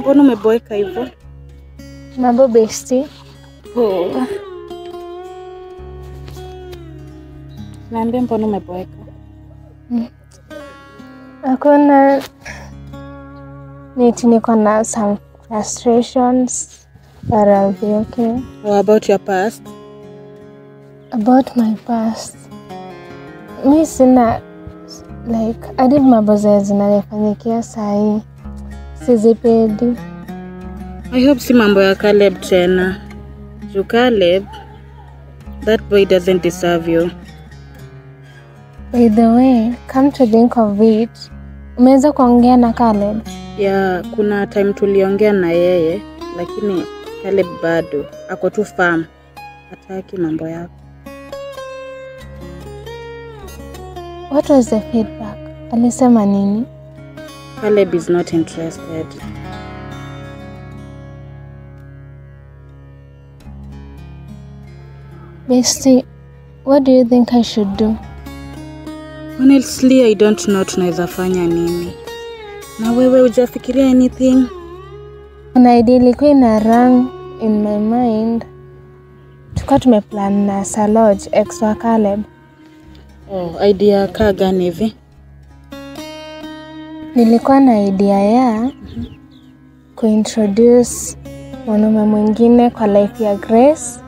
Mbona umeboeka hivyo? Mambo bestie. Oh. Naambia mbona umeboeka? Hakuna. Niko na some frustrations, but I'll be okay. What about your past? About my past. Mi sina, like, I did maboza zinanifanyikia sahi. Sizipendi. I hope si mambo ya Caleb tena. You Caleb, that boy doesn't deserve you. By the way, come to think of it, umeweza kuongea na Caleb? Yeah, kuna time tuliongea na yeye, lakini Caleb bado ako tu firm. Hataki mambo yako. What was the feedback? Alisema nini? Caleb is not interested. Bestie, what do you think I should do? Honestly, I don't know tunaweza fanya nini. Na wewe hujafikiria anything? Kuna idea ilikuwa ina run in my mind. Tulikuwa tumeplan na Saloj, ex wa Caleb. Oh, idea kaa gani hivi? Nilikuwa na idea ya kuintroduce mwanaume mwingine kwa life ya Grace.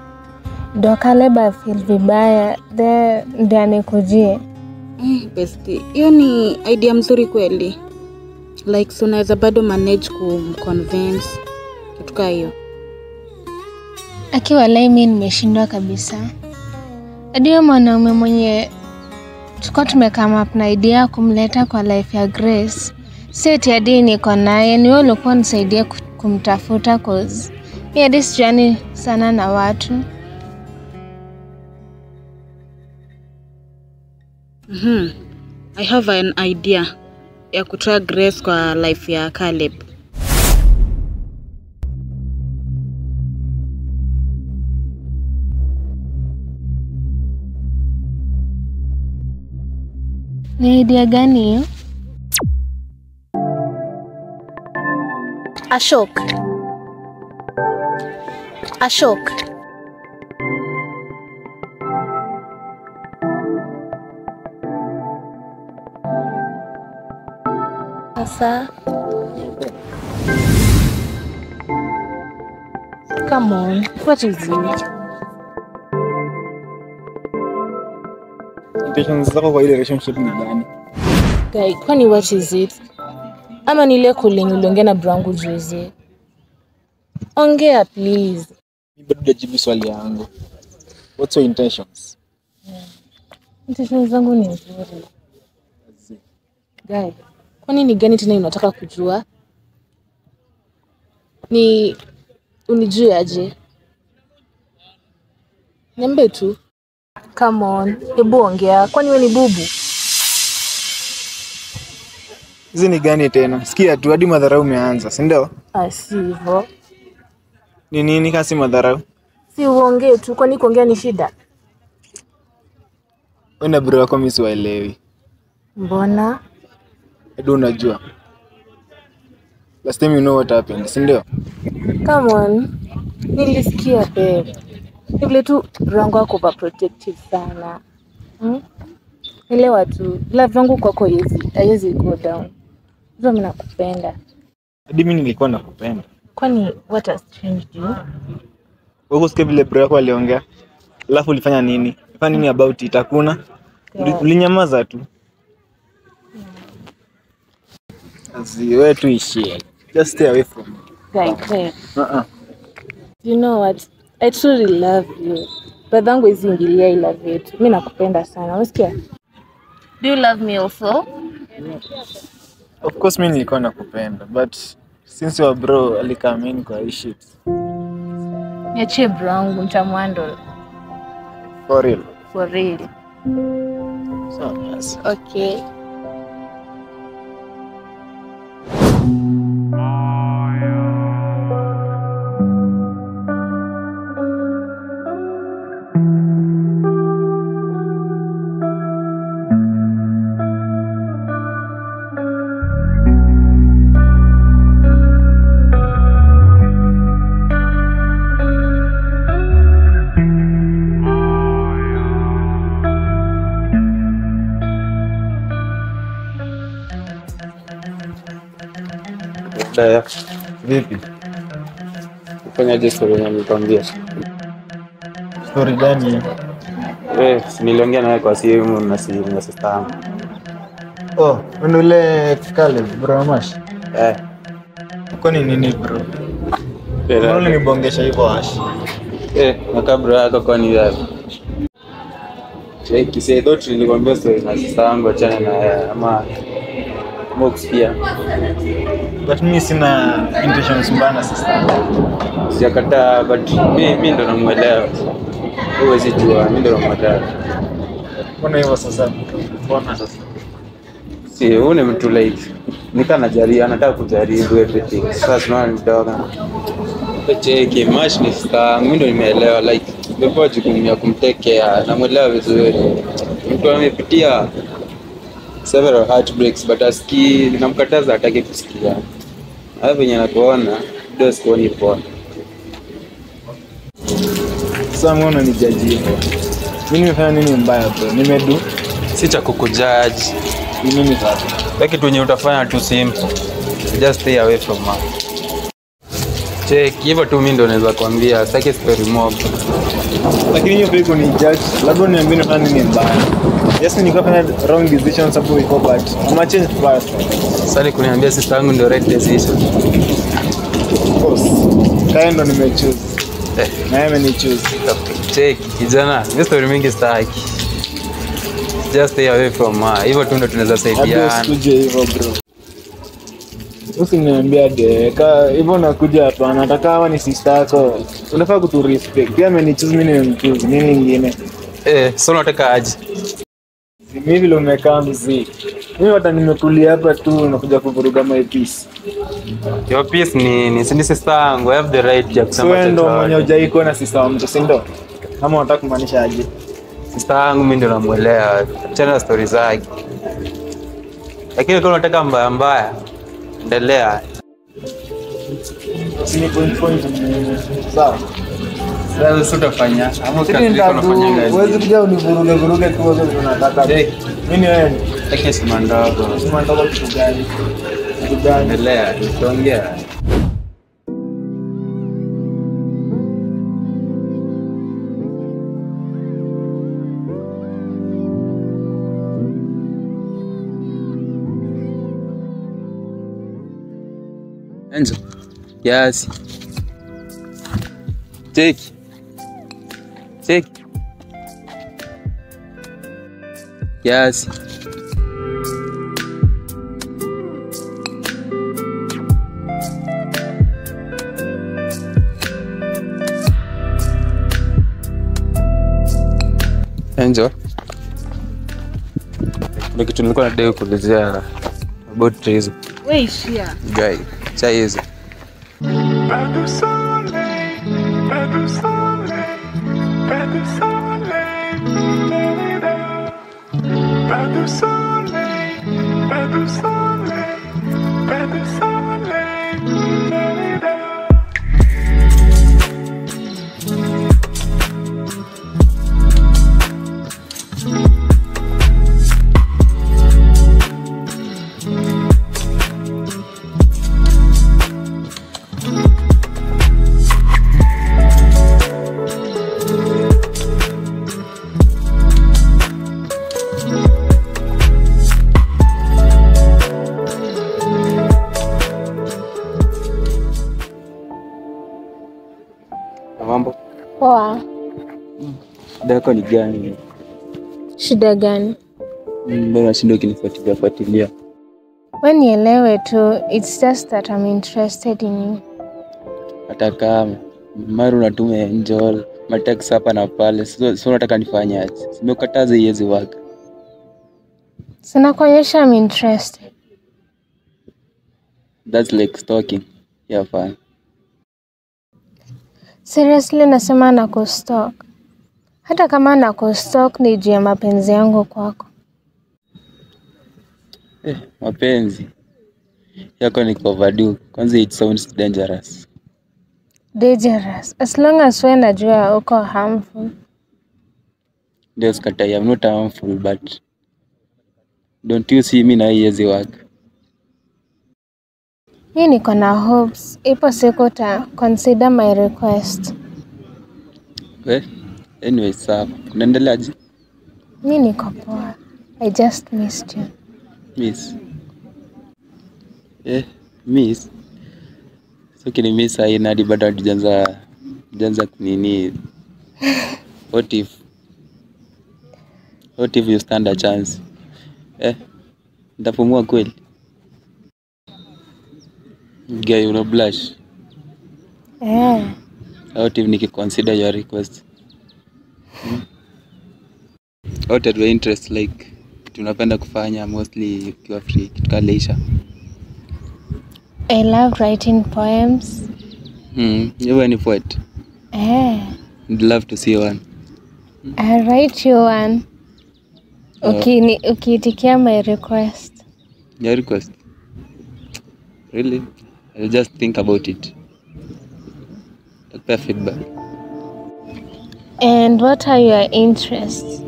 Ndio Caleb feel vibaya, ndio anikujie. Bestie, hiyo ni idea mzuri kweli. Like, so unaweza bado manage kumconvince kitu kama hiyo. Akiwa lai mimi nimeshindwa kabisa. Ndio mwanaume mwenye tulikuwa tumekama up na idea kumleta kwa life ya Grace. Seti hadi niko naye, ni wewe ulikuwa unisaidia kumtafuta cause mimi hadi sijani sana na watu. I have an idea ya kutoa Grace kwa life ya Caleb. Ni idea gani hiyo? Ashok. Sasa. Come on, what is it? Intentions zako kwa ile relationship ni gani? Guy, kwani what is it? Ama nile calling uliongea na brangu juzi. Ongea please. Mimi bado najibu swali yangu. What's your intentions? Intentions zangu ni nzuri. Guy, kwani ni gani tena unataka kujua? Ni unijue aje? Niambie tu. Come on, hebu ongea. Kwani wewe ni bubu? Hizi ni gani tena? Sikia tu hadi madharau umeanza, si ndio? Sivyo. Ni nini kasi madharau? Si uongee tu, kwani kuongea ni shida? Wewe na bro wako mimi siwaelewi. Mbona? Hebu unajua. Last time you know what happened, si ndio? Come on. Nilisikia babe. Vile tu rangu wako overprotective sana. Elewa tu, love yangu kwako haiwezi go down. Ndio mimi nakupenda. Hadi mimi nilikuwa nakupenda. Kwani what has changed you? Wewe usikie vile bro wako aliongea. Alafu ulifanya nini? Fanya nini about it? Hakuna. Ulinyamaza tu. Wewe tu ishie. Just stay away from me. Guy. You know what? I truly love you. Badhangu hizi ingilia ila vitu. Mimi nakupenda sana. Unasikia? Do you love me also? Of course mimi nilikuwa nakupenda, but since your bro alikamini kwa hii shit. Niachie bro wangu nitamwandle. For real. For real. So, yes. Okay. Vipi? Ufanyaje story yenye nilikwambia? Story gani? Niliongea naye kwa simu na sister yangu. Oh, wewe ule kale bro Mash. Kwani nini bro? Mbona nibongesha hivyo Ash? Na kabla yako kwani yapi? Cheki say dot nilikwambia story na sister yangu achana na yeye ama Mox pia. But mimi sina intentions mbaya na sister. Sijakataa but mimi ndo namuelewa. Huwezi jua mimi ndo namuelewa. Mbona hivyo sasa? Mbona sasa? Si une mtu like nika najaribu anataka kujaribu everything. Sasa tunaona mdogo. Cheki Mash ni star, mimi ndo nimeelewa like before jukumu ya kumtake care namuelewa vizuri. Mtu amepitia several heartbreaks but aski namkataza atake kusikia. Hapo venye anakuona ndio sikuoni poa. Sasa mbona nijaji hivyo? Mimi nimefanya nini mbaya bro? Nimedu Si cha kukujudge. nini sasa? Like kitu yenye utafanya tu simple. Just stay away from her. Check hivyo tu mimi ndo naweza kuambia sitaki story mob. Lakini hiyo pia ni judge. Labda niambie nifanye nini mbaya. Yes, nikafanya wrong decisions hapo iko but I'm change fast. Sasa ni kuniambia sister yangu ndio right decision. Of course. Kaya ndo nimechoose. Na yeye amenichoose. Check kijana, hiyo story mingi sitaki. Just stay away from her. Hivyo tu ndo tunaweza saidiana. Hadi usije hivyo bro. Usiniambia deka hivyo nakuja hapa nataka kama ni sister yako. Unafaa kutu respect. Pia amenichoose mimi nimemchoose. Nini nyingine? So unataka aje? Mimi vile umekaa mzee. Mimi hata nimekulia hapa tu nakuja kuvuruga my peace. Your peace ni sister yangu. I have the right ya kusema chochote. Ndo mwenye hujaiko na sister wa mtu, si ndo? Kama unataka kumaanisha aje? Sister yangu mimi ndo namuelewa. Achana na stories zake. Lakini kama unataka mbaya endelea. Sini point. Sawa. Sasa utafanya ama unafanya wewe kuja univuruge tu wewe unataka. Mimi wewe take simandogo. Simandogo kitu gani? Kitu gani? Endelea, tuongea. Enzo. Yes. Take. Yes. Enzo. Kuna kitu nilikuwa nadai kuelezea about Trezo. Wewe ishia. Guy, cha hizo. Mambo? Poa. Shida yako ni gani? Shida gani? Mbona shindo ukinifuatilia? Wewe nielewe tu, it's just that I'm interested in you. Hata kama mara unatuma Angel, matext hapa na pale, sio unataka nifanye aje? Simekataza iwezi waka. Sina kuonyesha I'm interested. That's like stalking. Yeah, fine. Seriously nasema nakustalk. Hata kama nakustalk ni juu ya mapenzi yangu kwako. Mapenzi yako ni overdue. Kwanza it sounds dangerous. Dangerous. As long as wewe najua uko harmful. Ndio sikatai, I'm not harmful but don't you see me na hizi work. Mi niko na hopes. Ipo siku uta consider my request. Anyway, sawa. Unaendeleaje? Mi niko poa. I just missed you. Miss. Miss. So kini miss haina hadi bado hatujaanza nini? What if you stand a chance? Nitapumua kweli? Guy, una blush. What if nikiconsider your request? What are your interests like? Tunapenda kufanya mostly ukiwa free, kitu leisure. I love writing poems. You are a poet? I'd love to see one. I'll write you one. Ukiitikia my request. Your request? Really? I'll just think about it. Take feedback. And what are your interests?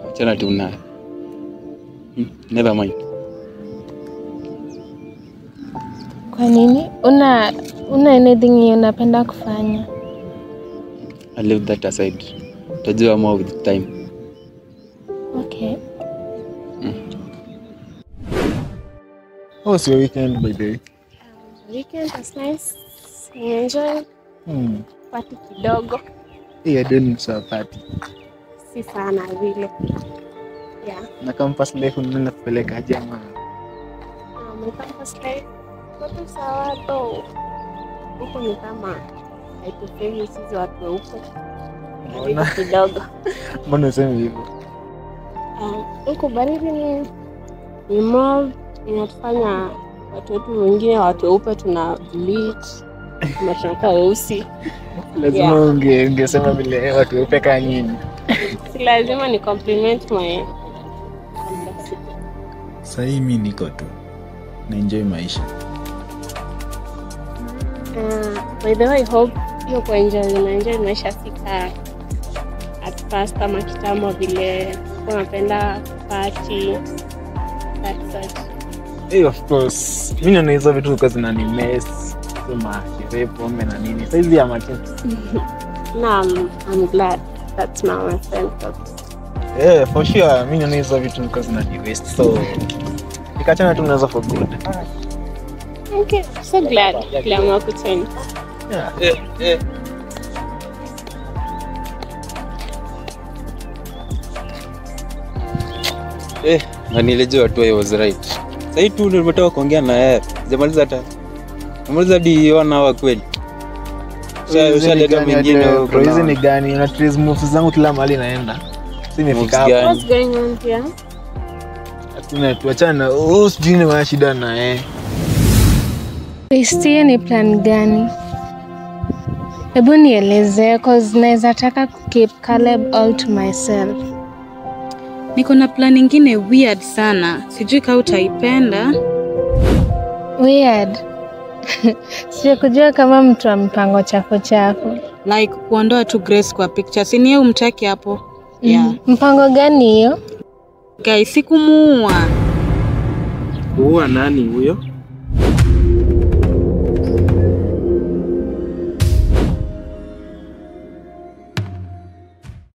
Achana tu nayo. Never mind. Kwa nini? Una anything unapenda kufanya? I'll leave that aside. Utajua more with time. Okay. How was your weekend, by the way? Weekend was nice. I enjoyed party kidogo. Hey, I don't need a party. Si sana vile. Yeah. Na campus life unaenda kupeleka aje ama? My campus life kote sawa tu. Huko ni kama haitufeli sisi watu huko. Baridi kidogo. Mbona useme hivyo? Huko baridi ni mob inatufanya watu wetu wengine watu weupe tuna bleach. Tunashaka weusi. Lazima ungesema vile watu weupe kama nyinyi. Si lazima ni compliment my Sasa mimi niko tu na enjoy maisha. By the way, I hope you enjoy maisha sika at first kama kitambo vile unapenda party that such. Hey, of course. Mimi naona hizo vitu kwa zinani mess. Kama sherehe pombe na nini. Sasa hizi ya matips. No, I'm glad that's now my friend thought. Yeah, for sure. Mimi naona hizo vitu kwa zinani waste. So nikachana tu nazo for good. Okay, so glad kila mtu Yeah. Na nilijua tu I was right. Sasa tu nimetoka kuongea na yeye. Jamaliza hata. Namaliza hadi 1 hour kweli. Ushaleta mwingine huko. Hizi ni gani? Una trace moves zangu kila mahali naenda. Sisi nimefika hapa. What's going on here? Atina tuachana. Sijui ni maana shida na yeye. Bestie ni plan gani? Hebu nieleze cause naweza taka keep Caleb all to myself. Niko na plan nyingine weird sana. Sijui kama utaipenda. Weird. Sikujua kama mtu wa mpango chafu. Like kuondoa tu Grace kwa picture. Si niye umtaki hapo? Yeah. Mpango gani hiyo? Guys, sikumuua. Kuua nani huyo?